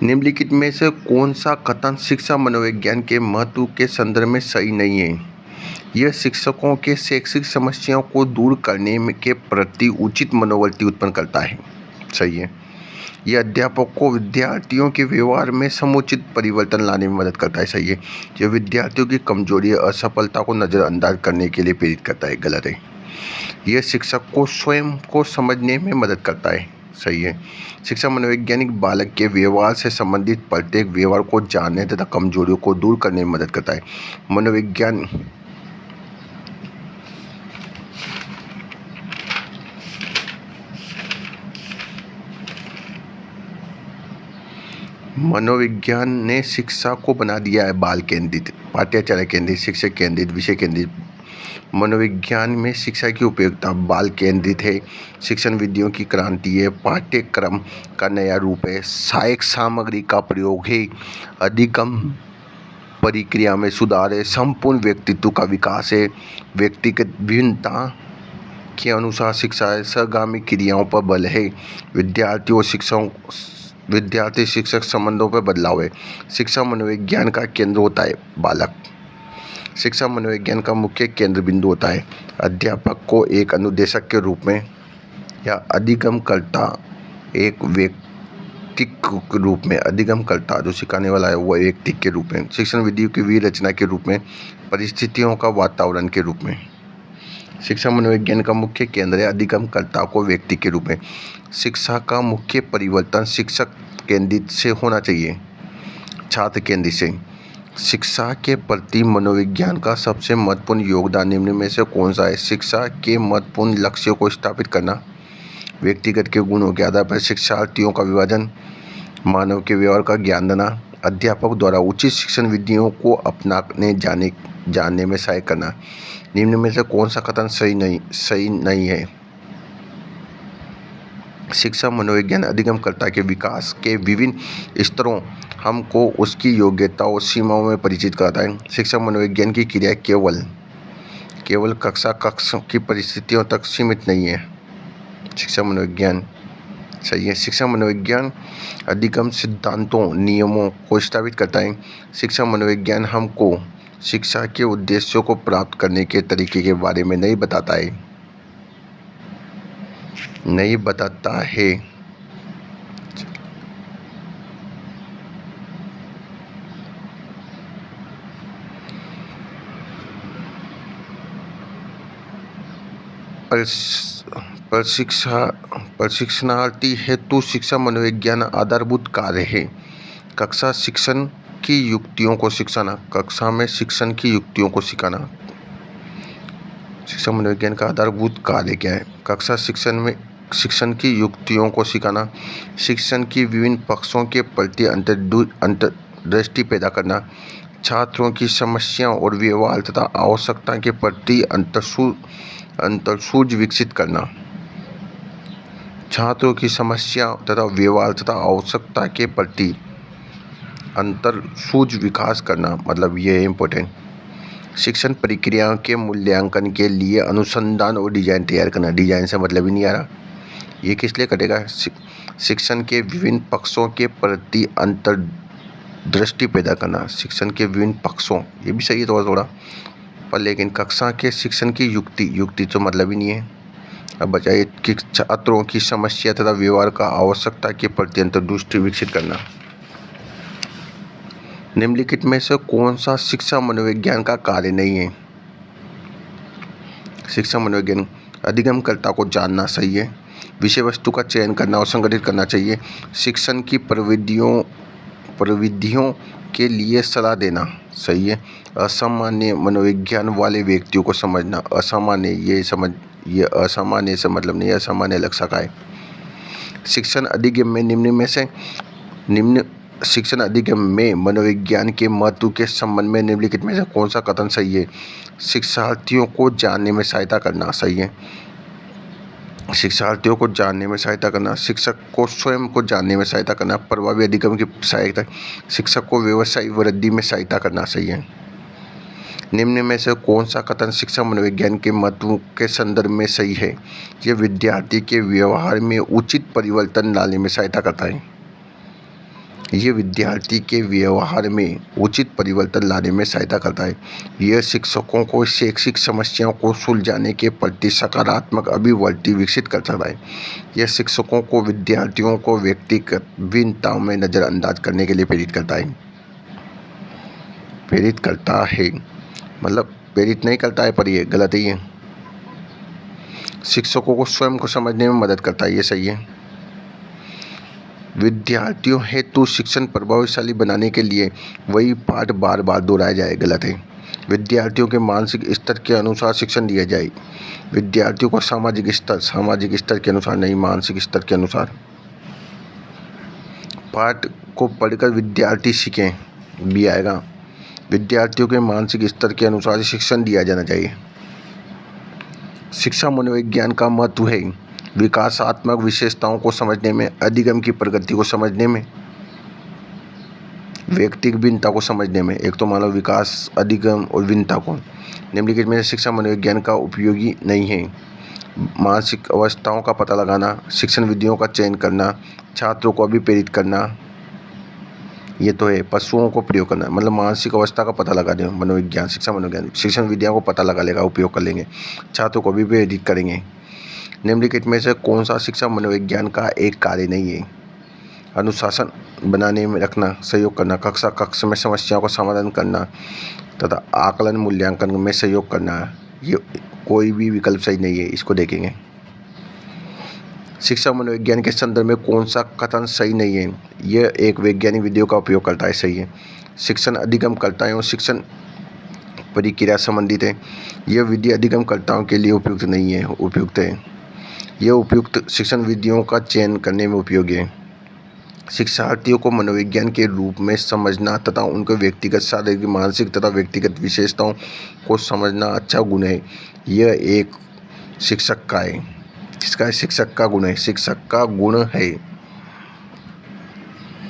निम्नलिखित में से कौन सा कथन शिक्षा मनोविज्ञान के महत्व के संदर्भ में सही नहीं है? यह शिक्षकों के शैक्षिक समस्याओं को दूर करने के प्रति उचित मनोवृत्ति उत्पन्न करता है। सही है। यह अध्यापक को विद्यार्थियों के व्यवहार में समुचित परिवर्तन लाने में मदद करता है। सही है। यह विद्यार्थियों की कमजोरी या असफलता को नज़रअंदाज करने के लिए प्रेरित करता है। गलत है। यह शिक्षक को स्वयं को समझने में मदद करता है। सही है। शिक्षा मनोवैज्ञानिक बालक के व्यवहार से संबंधित प्रत्येक व्यवहार को जानने तथा कमजोरियों को दूर करने में मदद करता है। मनोविज्ञान ने शिक्षा को बना दिया है बाल केंद्रित, पाठ्याचार्य केंद्रित, शिक्षक केंद्रित, विषय केंद्रित। मनोविज्ञान में शिक्षा की उपयोगिता बाल केंद्रित है। शिक्षण विधियों की क्रांति है। पाठ्यक्रम का नया रूप है। सहायक सामग्री का प्रयोग है। अधिगम प्रक्रिया में सुधार है। संपूर्ण व्यक्तित्व का विकास है। व्यक्तिगत भिन्नता के अनुसार शिक्षा है। सहगामी क्रियाओं पर बल है। विद्यार्थी शिक्षक संबंधों पर बदलाव है। शिक्षा मनोविज्ञान का केंद्र होता है बालक। शिक्षा मनोविज्ञान का मुख्य केंद्र बिंदु होता है। अध्यापक को एक अनुदेशक के रूप में या अधिगमकर्ता एक व्यक्ति के रूप में, अधिगमकर्ता जो सिखाने वाला है वह व्यक्ति के रूप में, शिक्षण विधियों की विरचना के रूप में, परिस्थितियों का वातावरण के रूप में। शिक्षा मनोविज्ञान का मुख्य केंद्र है अधिगमकर्ता को व्यक्ति के रूप में। शिक्षा का मुख्य परिवर्तन शिक्षक केंद्रित से होना चाहिए, छात्र केंद्रित से। शिक्षा के प्रति मनोविज्ञान का सबसे महत्वपूर्ण योगदान निम्न में से कौन सा है? शिक्षा के महत्वपूर्ण लक्ष्यों को स्थापित करना, व्यक्तिगत के गुणों के आधार पर शिक्षार्थियों का विभाजन, मानव के व्यवहार का ज्ञान देना, अध्यापक द्वारा उचित शिक्षण विधियों को अपनाने जानने में सहायक करना। निम्न में से कौन सा कथन सही नहीं है? शिक्षा मनोविज्ञान अधिगमकर्ता के विकास के विभिन्न स्तरों हमको उसकी योग्यता और सीमाओं में परिचित कराता है। शिक्षा मनोविज्ञान की क्रिया केवल कक्षा की परिस्थितियों तक सीमित नहीं है। शिक्षा मनोविज्ञान सही है। शिक्षा मनोविज्ञान अधिगम सिद्धांतों, नियमों को स्थापित करता है। शिक्षा मनोविज्ञान हमको शिक्षा के उद्देश्यों को प्राप्त करने के तरीके के बारे में नहीं बताता है। प्रशिक्षणार्थी हेतु शिक्षा मनोविज्ञान आधारभूत कार्य है। कक्षा शिक्षण की युक्तियों को सिखाना, कक्षा में शिक्षण की युक्तियों को सिखाना। शिक्षा मनोविज्ञान का आधारभूत कार्य क्या है? कक्षा शिक्षण में शिक्षण की युक्तियों को सिखाना, शिक्षण की विभिन्न पक्षों के प्रति अंतर्दृष्टि पैदा करना, छात्रों की समस्याओं और व्यवहार तथा आवश्यकता के प्रति अंतर्सूझ विकसित करना। छात्रों की समस्या तथा व्यवहार तथा आवश्यकता के प्रति अंतर्सूझ विकास करना, मतलब ये है इम्पोर्टेंट। शिक्षण प्रक्रियाओं के मूल्यांकन के लिए अनुसंधान और डिजाइन तैयार करना। डिजाइन से मतलब ही नहीं आ रहा, ये किस लिए कटेगा? शिक्षण के विभिन्न पक्षों के प्रति अंतर्दृष्टि पैदा करना। शिक्षण के विभिन्न पक्षों, ये भी सही है थोड़ा पर, लेकिन कक्षा के शिक्षण की युक्ति तो मतलब ही नहीं है। अब बचाइए कि छात्रों की समस्या तथा व्यवहार का आवश्यकता के प्रति अंतर्दृष्टि विकसित करना। निम्नलिखित में से कौन सा शिक्षा मनोविज्ञान का कार्य नहीं है? शिक्षा मनोविज्ञान अधिगमकर्ता को जानना सही है। विषय वस्तु का चयन करना और संगठित करना चाहिए। शिक्षण की प्रविधियों के लिए सलाह देना सही है। असामान्य मनोविज्ञान वाले व्यक्तियों को समझना। असामान्य ये असामान्य से मतलब नहीं, असामान्य अलग शाखा है। शिक्षण अधिगम में मनोविज्ञान के महत्व के संबंध में निम्नलिखित में से कौन सा कथन सही है? शिक्षार्थियों को जानने में सहायता करना सही है। शिक्षार्थियों को जानने में सहायता करना, शिक्षक को स्वयं को जानने में सहायता करना, प्रभावी अधिगम की सहायता, शिक्षक को व्यवसाय वृद्धि में सहायता करना सही है। निम्न में से कौन सा कथन शिक्षा मनोविज्ञान के महत्व के संदर्भ में सही है? यह विद्यार्थी के व्यवहार में उचित परिवर्तन लाने में सहायता करता है। ये विद्यार्थी के व्यवहार में उचित परिवर्तन लाने में सहायता करता है। यह शिक्षकों को शैक्षिक समस्याओं को सुलझाने के प्रति सकारात्मक अभिव्यक्ति विकसित कर सकता है। यह शिक्षकों को विद्यार्थियों को व्यक्तिगत भिन्नताओं में नज़रअंदाज करने के लिए प्रेरित करता है। मतलब प्रेरित नहीं करता है, पर ये गलत ही है। शिक्षकों को स्वयं को समझने में मदद करता है, ये सही है। विद्यार्थियों हेतु शिक्षण प्रभावशाली बनाने के लिए वही पाठ बार बार दोहराया जाए, गलत है। विद्यार्थियों के मानसिक स्तर के अनुसार शिक्षण दिया जाए। विद्यार्थियों को सामाजिक स्तर के अनुसार नहीं, मानसिक स्तर के अनुसार। पाठ को पढ़कर विद्यार्थी सीखें भी आएगा। विद्यार्थियों के मानसिक स्तर के अनुसार शिक्षण दिया जाना चाहिए। शिक्षा मनोविज्ञान का महत्व है विकासात्मक विशेषताओं को समझने में, अधिगम की प्रगति को समझने में, व्यक्तिगत भिन्नता को समझने में। एक तो मानव विकास, अधिगम और भिन्नता को। निम्नलिखित में शिक्षा मनोविज्ञान का उपयोगी नहीं है। मानसिक अवस्थाओं का पता लगाना, शिक्षण विधियों का चयन करना, छात्रों को अभिप्रेरित करना, ये तो है। पशुओं को प्रयोग करना, मतलब मानसिक अवस्था का पता लगा दें। मनोविज्ञान, शिक्षा मनोविज्ञान शिक्षण विधियों को पता लगा लेगा, उपयोग कर लेंगे, छात्रों को भी प्रेरित करेंगे। निम्नलिखित में से कौन सा शिक्षा मनोविज्ञान का एक कार्य नहीं है? अनुशासन बनाने में रखना, सहयोग करना, कक्ष में समस्याओं का समाधान करना तथा आकलन मूल्यांकन में सहयोग करना। ये कोई भी विकल्प सही नहीं है, इसको देखेंगे। शिक्षा मनोविज्ञान के संदर्भ में कौन सा कथन सही नहीं है? यह एक वैज्ञानिक विधियों का उपयोग करता है, सही है। शिक्षण अधिगमकर्ताओं शिक्षण प्रक्रिया संबंधित है। यह विधि अधिगमकर्ताओं के लिए उपयुक्त नहीं है, उपयुक्त है। यह उपयुक्त शिक्षण विधियों का चयन करने में उपयोगी है। शिक्षार्थियों को मनोविज्ञान के रूप में समझना तथा उनके व्यक्तिगत, शारीरिक, मानसिक तथा व्यक्तिगत विशेषताओं को समझना अच्छा गुण है। यह एक शिक्षक का है। किसका है? शिक्षक का गुण है, शिक्षक का गुण है।